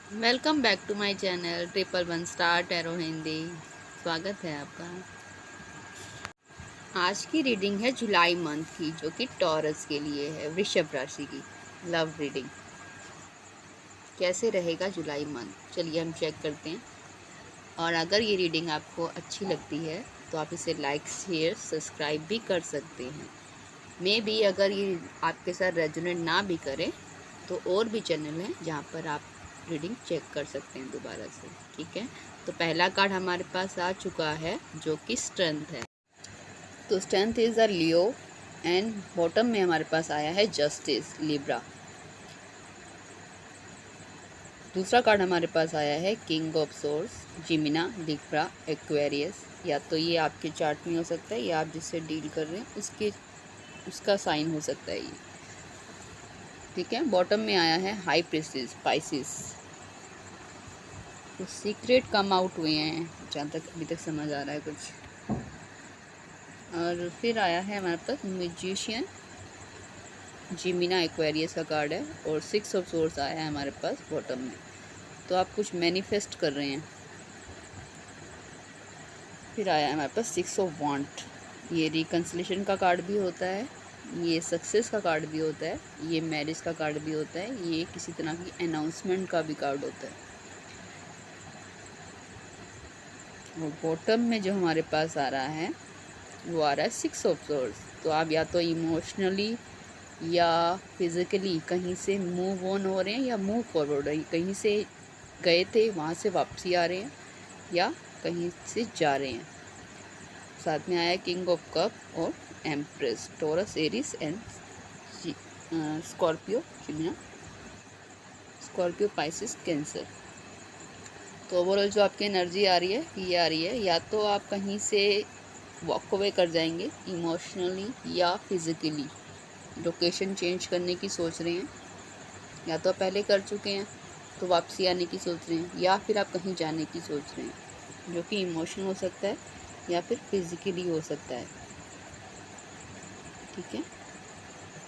Welcome back to my channel 111 tarot Hindi. स्वागत है आपका। आज की रीडिंग है जुलाई मंथ की, जो कि टॉरस के लिए है, वृषभ राशि की लव रीडिंग। कैसे रहेगा जुलाई मंथ, चलिए हम चेक करते हैं। और अगर ये रीडिंग आपको अच्छी लगती है तो आप इसे लाइक शेयर सब्सक्राइब भी कर सकते हैं। मे बी अगर ये आपके साथ रेजोनेट ना भी करे तो और भी चैनल हैं जहाँ पर आप रीडिंग चेक कर सकते हैं दोबारा से। ठीक है, तो पहला कार्ड हमारे पास आ चुका है जो कि स्ट्रेंथ है। तो strength is a Leo and bottom में हमारे पास आया है जस्टिस लिब्रा। दूसरा कार्ड हमारे पास आया है king of swords Gemini Libra Aquarius. या तो ये आपके चार्ट में हो सकता है या आप जिससे डील कर रहे हैं उसका साइन हो सकता है ये। ठीक है, बॉटम में आया है हाई प्रीस्टिस स्पाइसिस। तो सीक्रेट कम आउट हुए हैं जहाँ तक अभी तक समझ आ रहा है कुछ। और फिर आया है हमारे पास म्यूजिशियन जिमिना एक्वेरियस का कार्ड है और 6 ऑफ सोर्स आया है हमारे पास बॉटम में। तो आप कुछ मैनिफेस्ट कर रहे हैं। फिर आया है हमारे पास 6 ऑफ वांट। ये रिकन्सिलेशन का कार्ड भी होता है, ये सक्सेस का कार्ड भी होता है, ये मैरिज का कार्ड भी होता है, ये किसी तरह की अनाउंसमेंट का भी कार्ड होता है। और बॉटम में जो हमारे पास आ रहा है वो आ रहा है 6 ऑफ सोर्स। तो आप या तो इमोशनली या फिज़िकली कहीं से मूव ऑन हो रहे हैं या मूव फॉरवर्ड है, कहीं से गए थे वहाँ से वापसी आ रहे हैं या कहीं से जा रहे हैं। साथ में आया किंग ऑफ कप और empress Taurus Aries and Scorpio Gemini Scorpio Pisces Cancer. तो ओवरऑल जो आपकी एनर्जी आ रही है ये आ रही है, या तो आप कहीं से वॉक अवे कर जाएंगे इमोशनली या फिज़िकली, लोकेशन चेंज करने की सोच रहे हैं, या तो पहले कर चुके हैं तो वापसी आने की सोच रहे हैं, या फिर आप कहीं जाने की सोच रहे हैं जो कि इमोशनल हो सकता है या फिर फिज़िकली हो सकता है। ठीक है,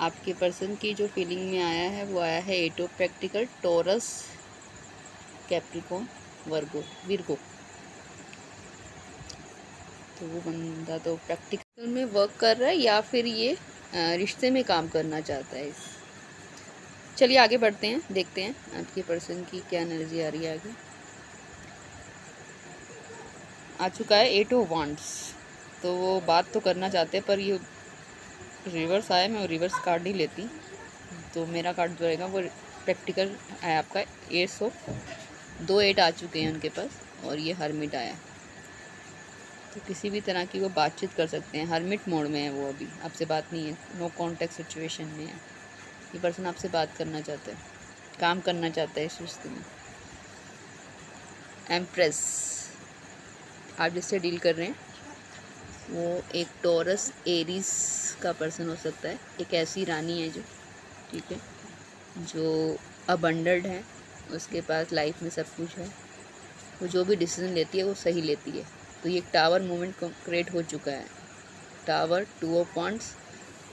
आपके पर्सन की जो फीलिंग में आया है वो आया है 8 of practical taurus Capricorn Virgo. तो वो बंदा तो प्रैक्टिकल में वर्क कर रहा है या फिर ये रिश्ते में काम करना चाहता है। चलिए आगे बढ़ते हैं, देखते हैं आपके पर्सन की क्या एनर्जी आ रही है आगे। आ चुका है 8 ऑफ वांड्स। तो वो बात तो करना चाहते हैं पर ये रिवर्स आया, मैं रिवर्स कार्ड ही लेती तो मेरा कार्ड जो रहेगा वो प्रैक्टिकल है आपका 8 ऑफ 2 8 आ चुके हैं उनके पास और ये हर्मिट आया है। तो किसी भी तरह की वो बातचीत कर सकते हैं, हर्मिट मोड में है वो, अभी आपसे बात नहीं है, नो कॉन्टैक्ट सिचुएशन में है। ये पर्सन आपसे बात करना चाहता है, काम करना चाहता है इस रिश्ते में। एम्प्रेस, आप जिससे डील कर रहे हैं वो एक टॉरस एरीज का पर्सन हो सकता है। एक ऐसी रानी है जो, ठीक है, जो अबंडेंट है, उसके पास लाइफ में सब कुछ है, वो जो भी डिसीजन लेती है वो सही लेती है। तो ये एक टावर मूवमेंट क्रिएट हो चुका है। टावर 2 ऑफ वांड्स,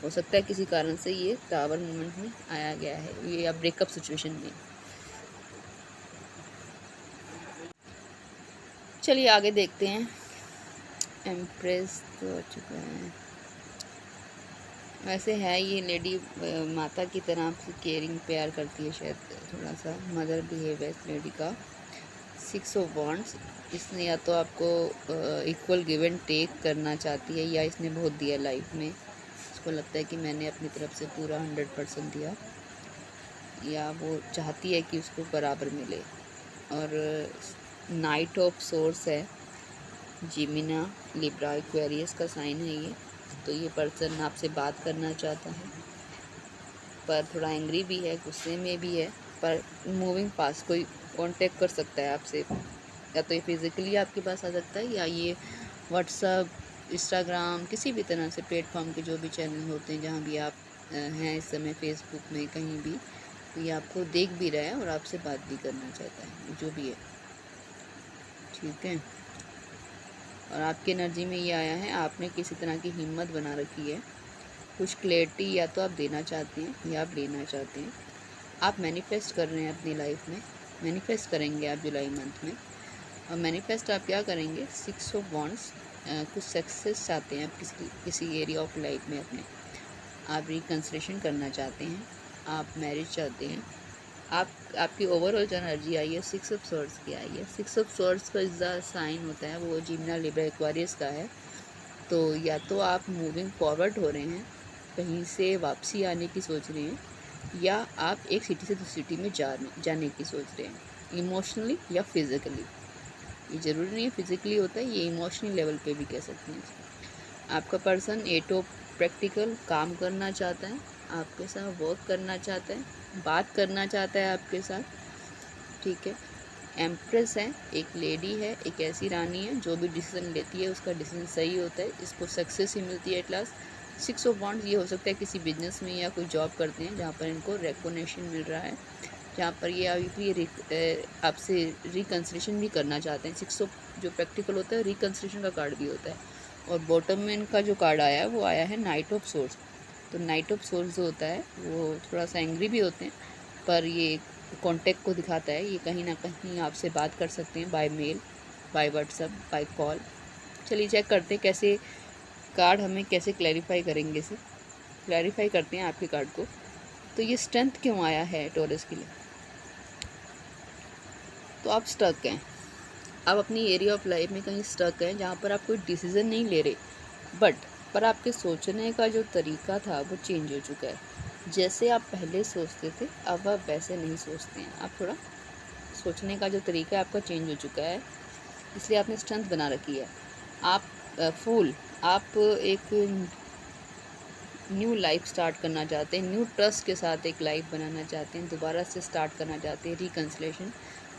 हो सकता है किसी कारण से ये टावर मूवमेंट में आया गया है, ये अब ब्रेकअप सिचुएशन में। चलिए आगे देखते हैं। एम्प्रेस तो आ चुका है, वैसे है ये लेडी माता की तरह आपसे केयरिंग प्यार करती है, शायद थोड़ा सा मदर बिहेव है इस लेडी का। 6 ऑफ वांड्स, इसने या तो आपको इक्वल गिव एंड टेक करना चाहती है या इसने बहुत दिया लाइफ में, इसको लगता है कि मैंने अपनी तरफ से पूरा 100% दिया, या वो चाहती है कि उसको बराबर मिले। और नाइट ऑफ सोर्स है, जिमिना लिब्रा एक्वेरियस का साइन है ये। तो ये पर्सन आपसे बात करना चाहता है पर थोड़ा एंग्री भी है, गुस्से में भी है, पर मूविंग पास कोई कांटेक्ट कर सकता है आपसे, या तो ये फिज़िकली आपके पास आ सकता है या ये व्हाट्सअप इंस्टाग्राम किसी भी तरह से प्लेटफॉर्म के जो भी चैनल होते हैं जहाँ भी आप हैं इस समय, फेसबुक में कहीं भी, तो ये आपको देख भी रहा है और आपसे बात भी करना चाहता है, जो भी है। ठीक है, और आपकी एनर्जी में ये आया है आपने किसी तरह की हिम्मत बना रखी है, कुछ क्लैरिटी या तो आप देना चाहते हैं या आप लेना चाहते हैं। आप मैनिफेस्ट कर रहे हैं अपनी लाइफ में मैनिफेस्ट करेंगे आप जुलाई मंथ में। और मैनिफेस्ट आप क्या करेंगे, 6 ऑफ वॉन्ड्स, कुछ सक्सेस चाहते हैं आप किसी एरिया ऑफ लाइफ में अपने, आप रिकन्सिलेशन करना चाहते हैं, आप मैरिज चाहते हैं, आपकी ओवरऑल जो एनर्जी आई है 6 ऑफ स्वॉर्ड्स की आई है। 6 ऑफ स्वॉर्ड्स का जो साइन होता है वो जिम्ना, लिब्रा, एक्वेरियस का है। तो या तो आप मूविंग फॉरवर्ड हो रहे हैं, कहीं से वापसी आने की सोच रहे हैं, या आप एक सिटी से दूसरी सिटी में जाने की सोच रहे हैं, इमोशनली या फिज़िकली। ये ज़रूरी नहीं है फिज़िकली होता है, ये इमोशनल लेवल पे भी कह सकते हैं। आपका पर्सन 8 ऑफ प्रैक्टिकल काम करना चाहता है, आपके साथ वर्क करना चाहता है, बात करना चाहता है आपके साथ, ठीक है। एम्प्रेस है, एक लेडी है, एक ऐसी रानी है जो भी डिसीजन लेती है उसका डिसीजन सही होता है, इसको सक्सेस ही मिलती है एट लास्ट। 6 ऑफ वॉन्ड्स ये हो सकता है किसी बिजनेस में या कोई जॉब करते हैं जहाँ पर इनको रिकॉग्निशन मिल रहा है, जहाँ पर ये अभी आपसे रिकन्सिलेशन भी करना चाहते हैं। 6 ऑफ जो प्रैक्टिकल होता है रिकन्सिलेशन का कार्ड भी होता है। और बॉटम में इनका जो कार्ड आया है वो आया है नाइट ऑफ सोर्स। तो नाइट ऑफ सोर्स जो होता है वो थोड़ा सा एंग्री भी होते हैं, पर ये कॉन्टेक्ट को दिखाता है, ये कहीं ना कहीं आपसे बात कर सकते हैं by mail, by WhatsApp, by call. चलिए चेक करते हैं कैसे कार्ड हमें कैसे क्लैरिफाई करेंगे, इसे क्लैरिफाई करते हैं आपके कार्ड को। तो ये स्ट्रेंथ क्यों आया है टॉरस के लिए, तो आप स्टक हैं, आप अपनी एरिया ऑफ लाइफ में कहीं स्टक हैं जहाँ पर आप कोई डिसीज़न नहीं ले रहे, पर आपके सोचने का जो तरीका था वो चेंज हो चुका है। जैसे आप पहले सोचते थे अब आप वैसे नहीं सोचते हैं, आप थोड़ा सोचने का जो तरीका है आपका चेंज हो चुका है, इसलिए आपने स्ट्रेंथ बना रखी है। आप आप एक न्यू लाइफ स्टार्ट करना चाहते हैं, न्यू ट्रस्ट के साथ एक लाइफ बनाना चाहते हैं, दोबारा से स्टार्ट करना चाहते हैं, रिकन्सिलेशन।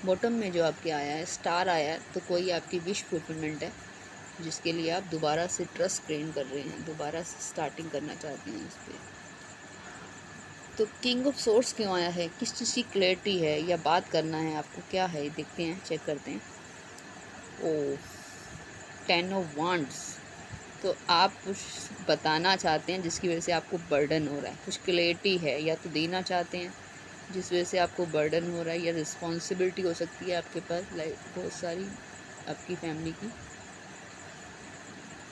बॉटम में जो आपके आया है स्टार आया है, तो कोई आपकी विश फुलफिलमेंट है जिसके लिए आप दोबारा से ट्रस्ट गेन कर रहे हैं, दोबारा से स्टार्टिंग करना चाहते हैं इस पर। तो किंग ऑफ सोर्स क्यों आया है, किस चीज़ की क्लैरिटी है या बात करना है आपको, क्या है देखते हैं, चेक करते हैं। ओ 10 ऑफ वांड्स, तो आप कुछ बताना चाहते हैं जिसकी वजह से आपको बर्डन हो रहा है, कुछ क्लैरिटी है, या तो देना चाहते हैं जिस वजह से आपको बर्डन हो रहा है, या रिस्पॉन्सिबिलिटी हो सकती है आपके पास लाइक बहुत सारी आपकी फैमिली की।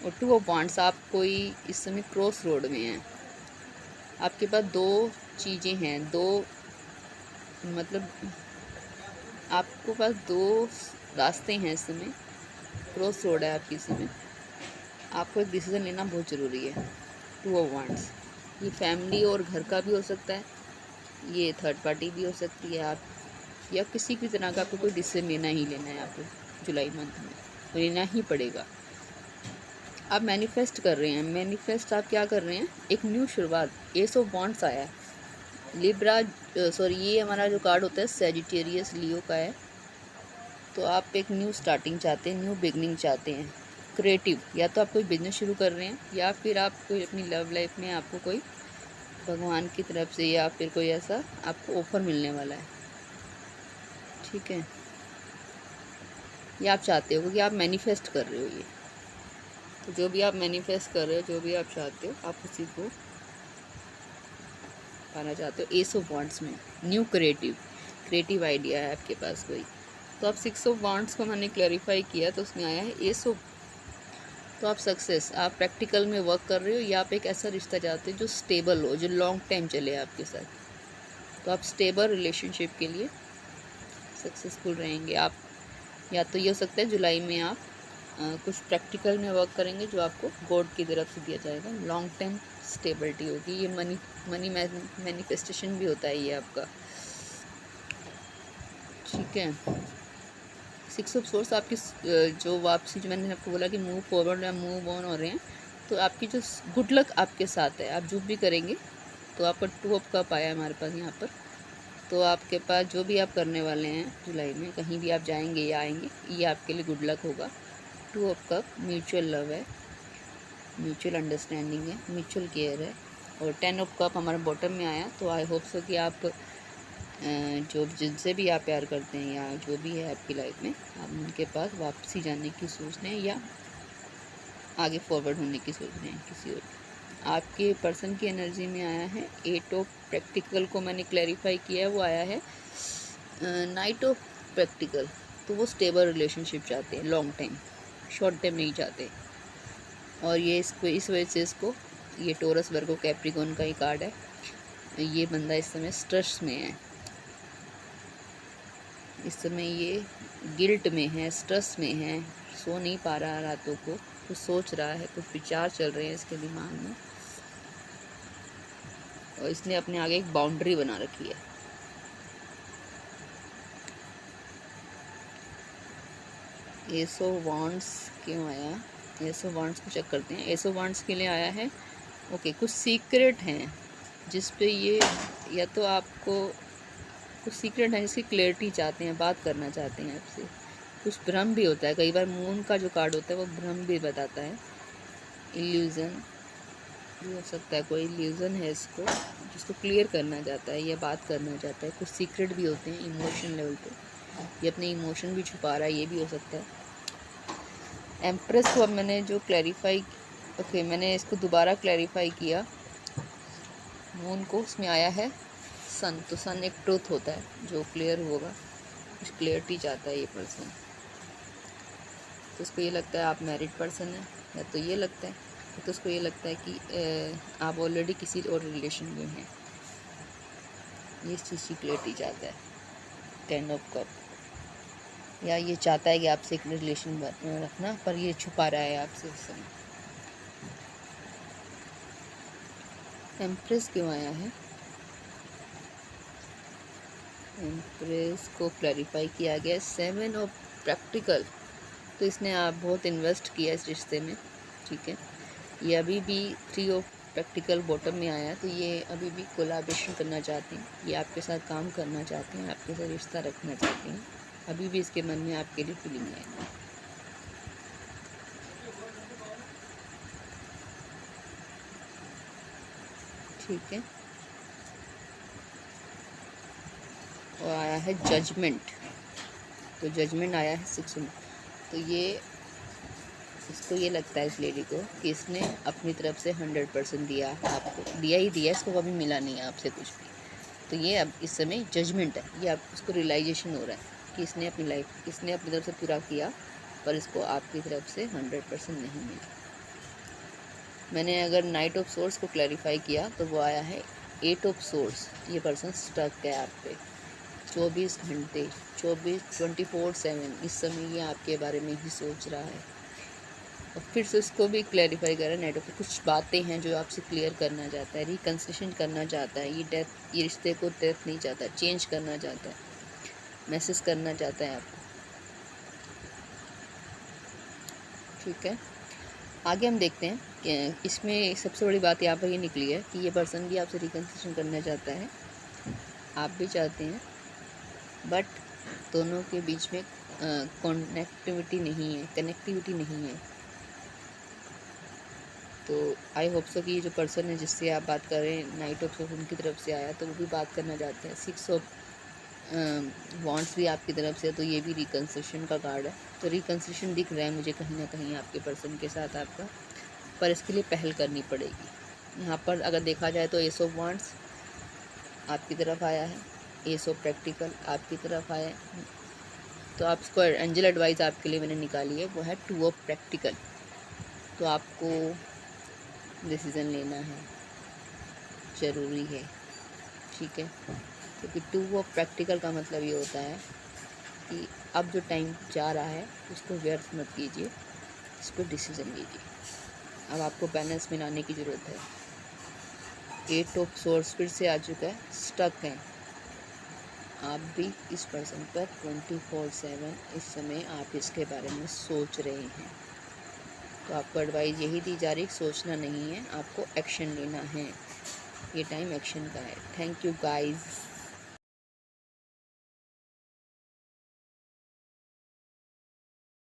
और 2 ऑफ वांड्स, आप कोई इस समय क्रॉस रोड में हैं, आपके पास दो चीज़ें हैं, दो मतलब आपके पास दो रास्ते हैं इस समय, क्रॉस रोड है आपकी समय, आपको एक डिसीज़न लेना बहुत ज़रूरी है। 2 ऑफ वांड्स, ये फैमिली और घर का भी हो सकता है, ये थर्ड पार्टी भी हो सकती है, आप या किसी भी तरह का आपको कोई डिसीजन लेना ही लेना है आपको जुलाई मंथ में, तो लेना ही पड़ेगा। आप मैनिफेस्ट कर रहे हैं, मैनिफेस्ट आप क्या कर रहे हैं, एक न्यू शुरुआत। एस ऑफ वॉन्ड्स आया है, लिब्रा सॉरी ये हमारा जो कार्ड होता है सैजिटेरियस लियो का है। तो आप एक न्यू स्टार्टिंग चाहते हैं, न्यू बिगनिंग चाहते हैं, क्रिएटिव, या तो आप कोई बिजनेस शुरू कर रहे हैं, या फिर आप कोई अपनी लव लाइफ में आपको कोई भगवान की तरफ से या फिर कोई ऐसा आपको ऑफर मिलने वाला है, ठीक है। ये आप चाहते हो कि आप मैनिफेस्ट कर रहे हो ये, तो जो भी आप मैनिफेस्ट कर रहे हो, जो भी आप चाहते हो, आप उसी को पाना चाहते हो। एस ऑफ वॉन्ड्स में न्यू क्रिएटिव आइडिया है आपके पास कोई, तो आप 6 ऑफ वॉन्ड्स को मैंने क्लैरिफाई किया तो उसमें आया है एस ऑफ। तो आप सक्सेस, आप प्रैक्टिकल में वर्क कर रहे हो, या आप एक ऐसा रिश्ता चाहते हो जो स्टेबल हो, जो लॉन्ग टाइम चले आपके साथ, तो आप स्टेबल रिलेशनशिप के लिए सक्सेसफुल रहेंगे आप। या तो ये हो सकता है जुलाई में आप कुछ प्रैक्टिकल में वर्क करेंगे जो आपको गॉड की तरफ से दिया जाएगा, लॉन्ग टाइम स्टेबिलिटी होगी, ये मनी मैनिफेस्टेशन भी होता है ये आपका, ठीक है। 6 ऑफ सोर्स आपकी जो वापसी, जो मैंने आपको बोला कि मूव फॉरवर्ड या मूव ऑन हो रहे हैं, तो आपकी जो गुड लक आपके साथ है, आप जो भी करेंगे। तो आपका 2 ऑफ कप आया है हमारे पास यहाँ पर, तो आपके पास जो भी आप करने वाले हैं जुलाई में, कहीं भी आप जाएंगे या आएंगे, ये आपके लिए गुड लक होगा। 2 ऑफ कप म्यूचुअल लव है, म्यूचुअल अंडरस्टैंडिंग है, म्यूचुअल केयर है। और 10 ऑफ कप हमारे बॉटम में आया, तो आई होप सो कि आप जो जिनसे भी आप प्यार करते हैं या जो भी है आपकी लाइफ में, आप उनके पास वापसी जाने की सोच रहे हैं या आगे फॉरवर्ड होने की सोच रहे हैं किसी और। आपके पर्सन की एनर्जी में आया है 8 ऑफ प्रैक्टिकल को मैंने क्लैरिफाई किया है, वो आया है नाइट ऑफ प्रैक्टिकल, तो वो स्टेबल रिलेशनशिप चाहते हैं, लॉन्ग टाइम, शॉर्ट टाइम नहीं चाहते। और ये इसको इस वजह से इसको, ये टोरस वर्गो कैप्रिकॉर्न का ही कार्ड है, ये बंदा इस समय स्ट्रेस में है, इस समय ये गिल्ट में है, स्ट्रेस में है, सो नहीं पा रहा रातों को, कुछ सोच रहा है, कुछ विचार चल रहे हैं इसके दिमाग में, और इसने अपने आगे एक बाउंड्री बना रखी है। एस ऑफ वांड्स क्यों आया, एस ऑफ वांड्स को चेक करते हैं। एस ऑफ वांड्स के लिए आया है ओके, कुछ सीक्रेट हैं जिस पे ये, या तो आपको कुछ सीक्रेट है जिसकी क्लैरिटी चाहते हैं, बात करना चाहते हैं आपसे, कुछ भ्रम भी होता है, कई बार मून का जो कार्ड होता है वो भ्रम भी बताता है, इल्यूज़न भी हो सकता है, कोई इल्यूज़न है इसको जिसको क्लियर करना चाहता है या बात करना चाहता है, कुछ सीक्रेट भी होते हैं इमोशन लेवल पे, ये अपने इमोशन भी छुपा रहा है, ये भी हो सकता है। एम्प्रेस को अब मैंने जो क्लैरिफाई, ओके मैंने इसको दोबारा क्लैरिफाई किया, मून को उसमें आया है सन, तो सन एक ट्रूथ होता है जो क्लियर होगा, कुछ क्लियरिटी चाहता है ये पर्सन, तो उसको ये लगता है आप मैरिड पर्सन हैं, या तो ये लगता है, तो उसको ये लगता है कि आप ऑलरेडी किसी और रिलेशन में हैं, ये चीज़ की क्लियरिटी चाहता है। 10 ऑफ कप, या ये चाहता है कि आपसे एक रिलेशन रखना, पर ये छुपा रहा है आपसे इस समय। एम्प्रेस क्यों आया है, एम्प्रेस को क्लैरिफाई किया गया 7 ऑफ प्रैक्टिकल, तो इसने आप बहुत इन्वेस्ट किया इस रिश्ते में, ठीक है। ये अभी भी 3 ऑफ प्रैक्टिकल बॉटम में आया, तो ये अभी भी कोलैबोरेशन करना चाहते हैं, ये आपके साथ काम करना चाहते हैं, आपके साथ रिश्ता रखना चाहते हैं, अभी भी इसके मन में आपके लिए फीलिंग है, ठीक है। और आया है जजमेंट, तो जजमेंट आया है 6 में, तो ये इसको ये लगता है इस लेडी को कि इसने अपनी तरफ से 100% दिया, आपको दिया ही दिया, इसको कभी मिला नहीं है आपसे कुछ भी, तो ये अब इस समय जजमेंट है, ये आप उसको रियलाइजेशन हो रहा है कि इसने अपनी लाइफ, इसने अपनी तरफ से पूरा किया, पर इसको आपकी तरफ से 100% नहीं मिला। मैंने अगर नाइट ऑफ सोर्स को क्लैरिफाई किया तो वो आया है 8 ऑफ सोर्स, ये पर्सन स्टक है आप पे 24 घंटे, 24/7 इस समय ये आपके बारे में ही सोच रहा है, और फिर से उसको भी क्लैरिफाई कर रहा है नाइट ऑफ, कुछ बातें हैं जो आपसे क्लियर करना चाहता है, रिकन्सिलेशन करना चाहता है, ये डेथ, ये रिश्ते को डेथ नहीं चाहता, चेंज करना चाहता है, मैसेज करना चाहता है आपको, ठीक है। आगे हम देखते हैं कि इसमें सबसे बड़ी बात यहाँ पर ये निकली है कि ये पर्सन भी आपसे रिकन्सिलेशन करना चाहता है, आप भी चाहते हैं, बट दोनों के बीच में कनेक्टिविटी नहीं है, तो आई होप सो कि ये जो पर्सन है जिससे आप बात कर रहे हैं, नाइट ऑफ उनकी तरफ से आया, तो वो भी बात करना चाहते हैं। 6 ऑफ वांड्स भी आपकी तरफ से, तो ये भी रिकन्सिलेशन का कार्ड है, तो रिकन्सिलेशन दिख रहा है मुझे कहीं ना कहीं आपके पर्सन के साथ आपका, पर इसके लिए पहल करनी पड़ेगी। यहाँ पर अगर देखा जाए तो एस ऑफ वांड्स आपकी तरफ आया है, एस ऑफ प्रैक्टिकल आपकी तरफ आया है, तो आपको एंजल एडवाइस आपके लिए मैंने निकाली है, वो है 2 ऑफ प्रैक्टिकल, तो आपको डिसीज़न लेना है, ज़रूरी है, ठीक है, क्योंकि 2 ऑफ प्रैक्टिकल का मतलब ये होता है कि अब जो टाइम जा रहा है उसको व्यर्थ मत कीजिए, इस पर डिसीज़न लीजिए, अब आपको बैलेंस में लाने की ज़रूरत है। 8 ऑफ सोर्स फिर से आ चुका है, स्टक हैं आप भी इस पर्सन पर 24/7 इस समय आप इसके बारे में सोच रहे हैं, तो आपको एडवाइस यही दी जा रही, सोचना नहीं है, आपको एक्शन लेना है, ये टाइम एक्शन का है। Thank you guys.